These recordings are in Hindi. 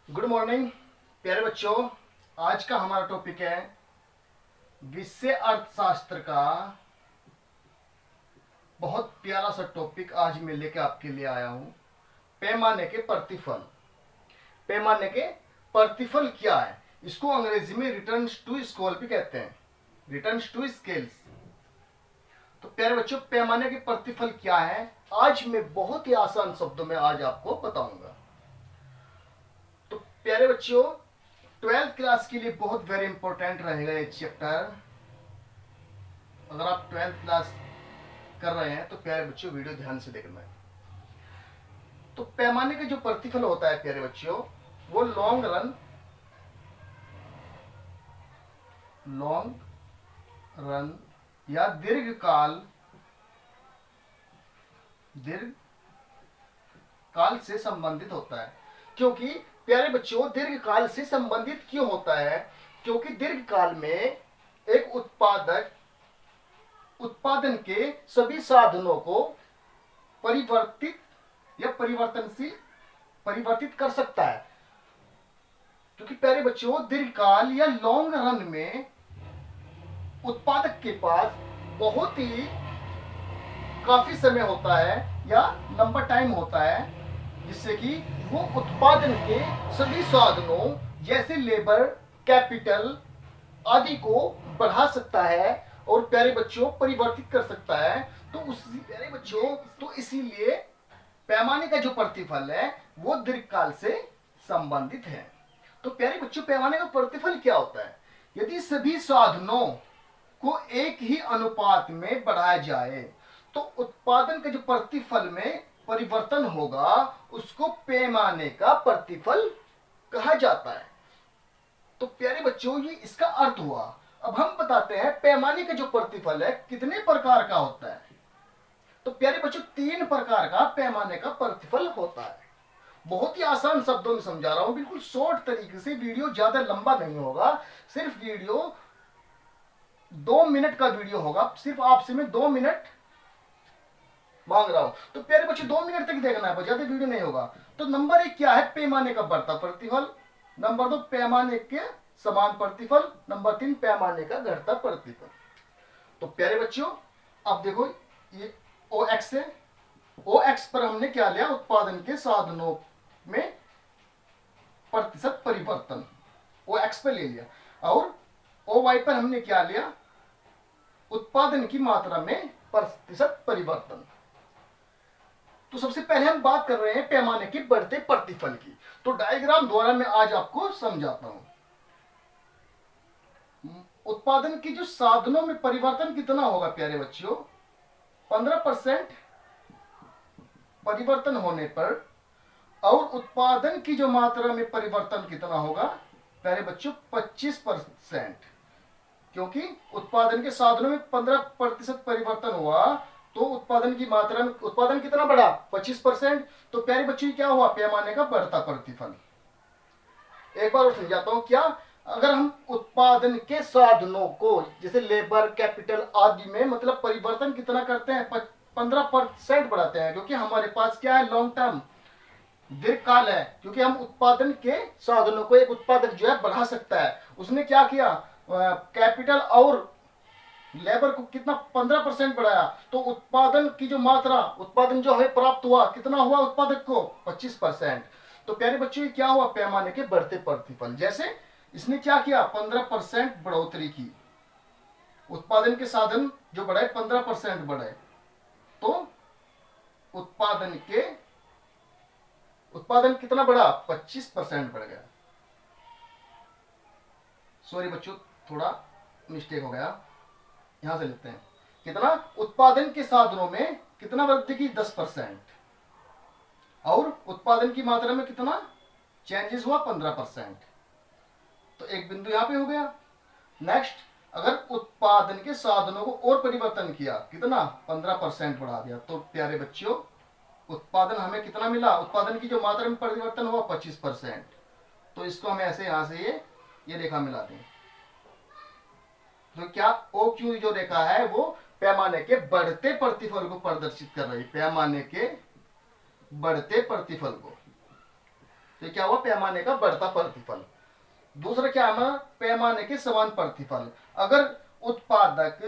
गुड मॉर्निंग प्यारे बच्चों। आज का हमारा टॉपिक है विषय अर्थशास्त्र का बहुत प्यारा सा टॉपिक आज मैं लेके आपके लिए आया हूं। पैमाने के प्रतिफल। पैमाने के प्रतिफल क्या है, इसको अंग्रेजी में रिटर्न्स टू स्केल भी कहते हैं, रिटर्न्स टू स्केल्स। तो प्यारे बच्चों, पैमाने के प्रतिफल क्या है आज मैं बहुत ही आसान शब्दों में आज आपको बताऊंगा। तो प्यारे बच्चों, 12th क्लास के लिए बहुत वेरी इंपॉर्टेंट रहेगा ये चैप्टर। अगर आप 12th क्लास कर रहे हैं तो प्यारे बच्चों वीडियो ध्यान से देखना है। तो पैमाने का जो प्रतिफल होता है प्यारे बच्चों, वो लॉन्ग रन या दीर्घ काल से संबंधित होता है। क्योंकि प्यारे बच्चों, दीर्घ काल से संबंधित क्यों होता है? क्योंकि दीर्घ काल में एक उत्पादक उत्पादन के सभी साधनों को परिवर्तित या परिवर्तित कर सकता है। क्योंकि प्यारे बच्चों, दीर्घकाल या लॉन्ग रन में उत्पादक के पास बहुत ही काफी समय होता है या लंबा टाइम होता है, जिससे कि वो उत्पादन के सभी साधनों जैसे लेबर, कैपिटल आदि को बढ़ा सकता है और प्यारे बच्चों परिवर्तित कर सकता है। तो प्यारे बच्चों, तो इसीलिए पैमाने का जो प्रतिफल है वो दीर्घकाल से संबंधित है। तो प्यारे बच्चों, पैमाने का प्रतिफल क्या होता है? यदि सभी साधनों को एक ही अनुपात में बढ़ाया जाए तो उत्पादन का जो प्रतिफल में परिवर्तन होगा उसको पैमाने का प्रतिफल कहा जाता है। तो प्यारे बच्चों, ये इसका अर्थ हुआ। अब हम बताते हैं पैमाने का जो प्रतिफल है कितने प्रकार का होता है। तो प्यारे बच्चों, 3 प्रकार का पैमाने का प्रतिफल होता है। बहुत ही आसान शब्दों में समझा रहा हूं, बिल्कुल शॉर्ट तरीके से। वीडियो ज्यादा लंबा नहीं होगा, सिर्फ वीडियो 2 मिनट का वीडियो होगा। सिर्फ आपसे मैं 2 मिनट मांग रहा हूं। तो प्यारे बच्चों, 2 मिनट तक देखना है, ज्यादा वीडियो नहीं होगा। तो नंबर 1 क्या है? पैमाने का बढ़ता प्रतिफल। नंबर 2 पैमाने के समान प्रतिफल। नंबर 3 पैमाने का घटता प्रतिफल। तो प्यारे बच्चों, अब देखो, ये ओ एक्स है। ओ एक्स पर हमने क्या लिया? उत्पादन के साधनों में प्रतिशत परिवर्तन, ओ एक्स पर ले लिया। और ओ वाई पर हमने क्या लिया? उत्पादन की मात्रा में प्रतिशत परिवर्तन। तो सबसे पहले हम बात कर रहे हैं पैमाने के बढ़ते प्रतिफल की। तो डायग्राम द्वारा मैं आज आपको समझाता हूं। उत्पादन की जो साधनों में परिवर्तन कितना होगा प्यारे बच्चों? 15% परिवर्तन होने पर। और उत्पादन की जो मात्रा में परिवर्तन कितना होगा प्यारे बच्चों? 25%। क्योंकि उत्पादन के साधनों में 15% परिवर्तन हुआ तो उत्पादन की मात्रा में उत्पादन कितना बढ़ा? 25%। तो प्यारे बच्चों, क्या हुआ? पैमाने का बढ़ता प्रतिफल। एक बार और समझाता हूं। क्या? अगर हम उत्पादन के साधनों को जैसे लेबर, कैपिटल आदि में मतलब परिवर्तन कितना करते हैं? 15% बढ़ाते हैं, क्योंकि हमारे पास क्या है? लॉन्ग टर्म, दीर्घकाल है। क्योंकि हम उत्पादन के साधनों को एक उत्पादक जो है बढ़ा सकता है। उसने क्या किया? कैपिटल और लेबर को कितना? 15% बढ़ाया। तो उत्पादन की जो मात्रा, उत्पादन जो है प्राप्त हुआ, कितना हुआ उत्पादक को? 25%। तो प्यारे बच्चों, ये क्या हुआ? पैमाने के बढ़ते प्रतिफल। जैसे इसने क्या किया? 15% बढ़ोतरी की। उत्पादन के साधन जो बढ़े 15% बढ़े तो उत्पादन कितना बढ़ा? 25% बढ़ गया। सॉरी बच्चों, थोड़ा मिस्टेक हो गया, यहां से लेते हैं। कितना? उत्पादन के साधनों में कितना वृद्धि की? 10%। और उत्पादन की मात्रा में कितना चेंजेस हुआ? 15%। तो एक बिंदु यहां पे हो गया। नेक्स्ट, अगर उत्पादन के साधनों को और परिवर्तन किया, कितना? 15% बढ़ा दिया, तो प्यारे बच्चों उत्पादन हमें कितना मिला? उत्पादन की जो मात्रा में परिवर्तन हुआ 25%। तो इसको हम ऐसे यहां से ये रेखा मिला दें। तो क्या ओ क्यू जो रेखा है वो पैमाने के बढ़ते प्रतिफल को प्रदर्शित कर रही है, पैमाने के बढ़ते प्रतिफल को। तो क्या हुआ, पैमाने का बढ़ता प्रतिफल। दूसरा क्या है, पैमाने के समान प्रतिफल। अगर उत्पादक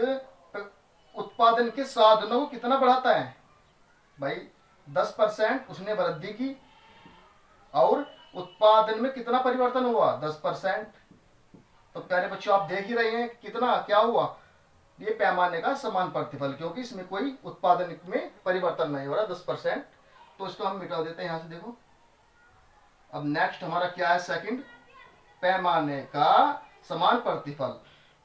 उत्पादन के साधनों को कितना बढ़ाता है भाई, 10% उसने वृद्धि की, और उत्पादन में कितना परिवर्तन हुआ, 10%। तो प्यारे बच्चों आप देख ही रहे हैं कितना क्या हुआ, ये पैमाने का समान प्रतिफल, क्योंकि इसमें कोई उत्पादन में परिवर्तन नहीं हो रहा, 10%। तो इसको हम मिटा देते हैं यहां से, देखो। अब नेक्स्ट हमारा क्या है, सेकंड, पैमाने का समान प्रतिफल।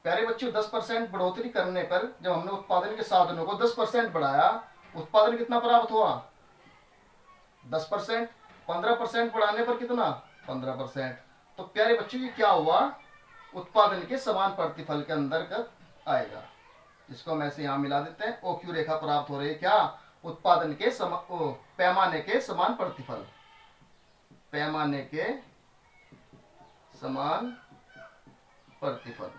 प्यारे बच्चों 10% बढ़ोतरी करने पर, जब हमने उत्पादन के साधनों को 10% बढ़ाया, उत्पादन कितना प्राप्त हुआ, 10%। 15% बढ़ाने पर कितना, 15%। तो प्यारे बच्चों ये क्या हुआ, उत्पादन के समान प्रतिफल के अंतर्गत आएगा। इसको हम ऐसे यहां मिला देते हैं, OQ रेखा प्राप्त हो रही है क्या, उत्पादन के पैमाने के समान प्रतिफल, पैमाने के समान प्रतिफल।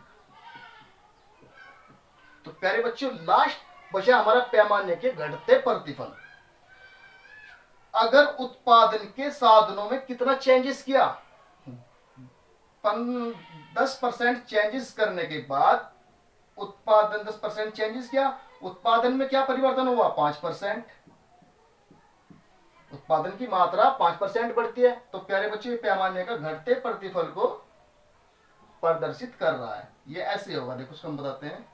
तो प्यारे बच्चों लास्ट बचा हमारा पैमाने के घटते प्रतिफल। अगर उत्पादन के साधनों में कितना चेंजेस किया, 10% चेंजेस करने के बाद उत्पादन 10% चेंजेस किया, उत्पादन में क्या परिवर्तन हुआ, 5%। उत्पादन की मात्रा 5% बढ़ती है। तो प्यारे बच्चों ये पैमाने का घटते प्रतिफल को प्रदर्शित कर रहा है। ये ऐसे होगा, देखो उसको हम बताते हैं।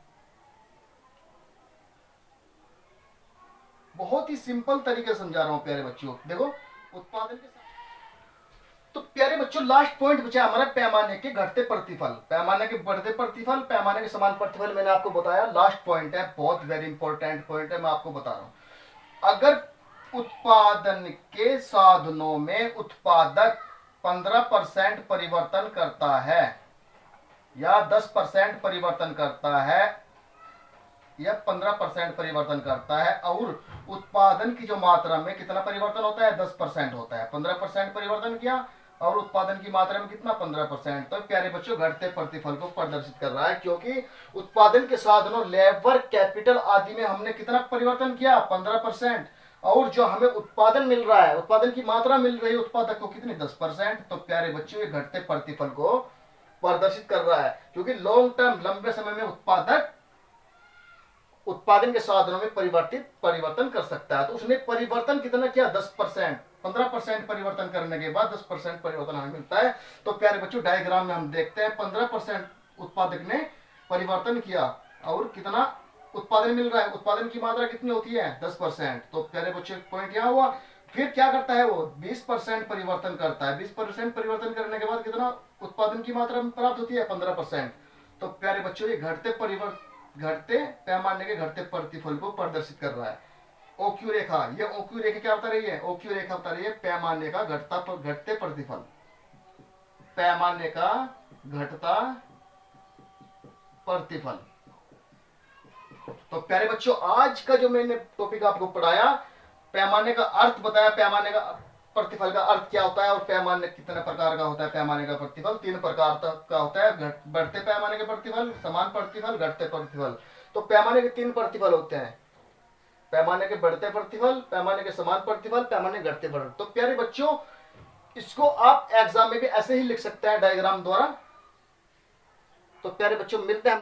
बहुत ही सिंपल तरीके से समझा रहा हूं प्यारे बच्चों, देखो उत्पादन के साथ। तो प्यारे बच्चों लास्ट पॉइंट बचा हमारा पैमाने के घटते प्रतिफल, पैमाने के बढ़ते प्रतिफल, पैमाने के समान प्रतिफल। मैंने आपको बताया लास्ट पॉइंट है, बहुत वेरी इंपॉर्टेंट पॉइंट है, मैं आपको बता रहा हूं। अगर उत्पादन के साधनों में उत्पादक 15% परिवर्तन करता है या 10% परिवर्तन करता है या 15% परिवर्तन करता है, और उत्पादन की जो मात्रा में कितना परिवर्तन होता है, 10% होता है, 15% परिवर्तन किया और उत्पादन की मात्रा में कितना, 15%। तो प्यारे बच्चों घटते प्रतिफल को प्रदर्शित कर रहा है, क्योंकि उत्पादन के साधनों लेबर कैपिटल आदि में हमने कितना परिवर्तन किया, 15%, और जो हमें उत्पादन मिल रहा है, उत्पादन की मात्रा मिल रही है उत्पादक को कितनी, 10%। तो प्यारे बच्चों ये घटते प्रतिफल को प्रदर्शित कर रहा है, क्योंकि लॉन्ग टर्म लंबे समय में उत्पादक उत्पादन के साधनों में परिवर्तन कर सकता है। तो उसने परिवर्तन कितना किया, 10%। 15% परिवर्तन करने के बाद 10% परिवर्तन हमें मिलता है। तो प्यारे बच्चों डायग्राम में हम देखते हैं 15% उत्पादक ने परिवर्तन किया और कितना उत्पादन मिल रहा है, उत्पादन की मात्रा कितनी होती है, 10%। तो प्यारे बच्चों पॉइंट यहाँ हुआ। फिर क्या करता है वो, 20% परिवर्तन करता है। 20% परिवर्तन करने के बाद कितना उत्पादन की मात्रा प्राप्त होती है, 15%। तो प्यारे बच्चों ये घटते पैमाने के घटते प्रतिफल को प्रदर्शित कर रहा है। OQ रेखा, ये OQ रेखा क्या बता रही है, OQ रेखा बता रही है पैमाने का घटते प्रतिफल, पैमाने का घटता प्रतिफल। तो प्यारे बच्चों आज का जो मैंने टॉपिक आपको पढ़ाया, पैमाने का अर्थ बताया, पैमाने का प्रतिफल का अर्थ क्या होता है, और पैमाने कितने प्रकार का होता है। पैमाने का प्रतिफल 3 प्रकार का होता है, बढ़ते पैमाने के प्रतिफल, समान प्रतिफल, घटते प्रतिफल। तो पैमाने के 3 प्रतिफल होते हैं, पैमाने के बढ़ते प्रतिफल, पैमाने के समान प्रतिफल, पैमाने घटते प्रतिफल। तो प्यारे बच्चों इसको आप एग्जाम में भी ऐसे ही लिख सकते हैं डायग्राम द्वारा। तो प्यारे बच्चों मिलते हैं।